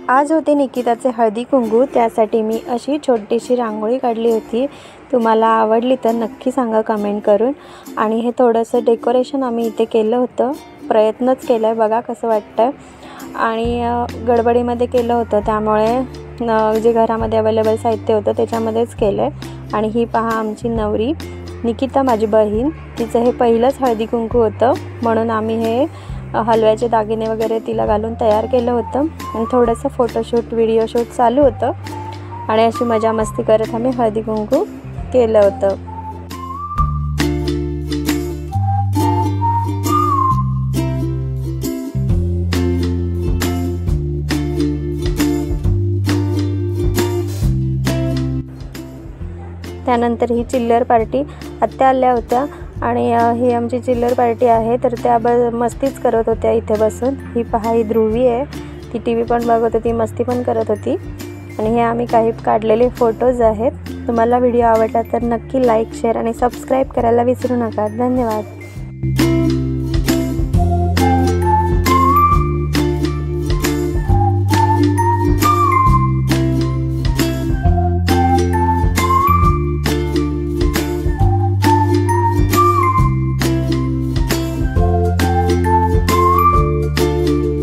आज होते निकिताचे हळदी कुंकू, त्यासाठी मी अशी छोटीशी रांगोळी काढली होती। तुम्हाला आवडली तर नक्की सांगा कमेंट करून। आणि हे थोडंसं डेकोरेशन आम्ही इथे केलं होतं, प्रयत्नच केलाय, बघा कसं वाटतं। आणि गडबडीमध्ये केलं होतं, त्यामुळे जे घरामध्ये अवेलेबल साहित्य होतं त्याच्यामध्येच केलंय। आणि ही पहा आमची नवरी निकिता, माझी बहीण, तिचं हे पहिलंच हळदी कुंकू होतं, म्हणून आम्ही हे हलव्याचे दागिने वगैरे तिला घालून तयार केलं होतं। आणि थोडंसं फोटोशूट व्हिडिओ शूट चालू होतं आणि अशी मजा मस्ती करत आम्ही हळदी कुंकू केलं होतं। त्यानंतर ही चिल्लर पार्टी आत्या आल्या होत्या आणि ही आमची चिल्लर पार्टी आहे, तर त्या मस्तीच करत होत्या इथे बसून। ही पहा, ही ध्रुवी आहे, ती टीव्ही पण बघत होती, मस्ती पण करत होती। आणि हे आम्ही काही काढलेले फोटोज आहेत। तुम्हाला व्हिडिओ आवडला तर नक्की लाईक, शेअर आणि सबस्क्राईब करायला विसरू नका। धन्यवाद।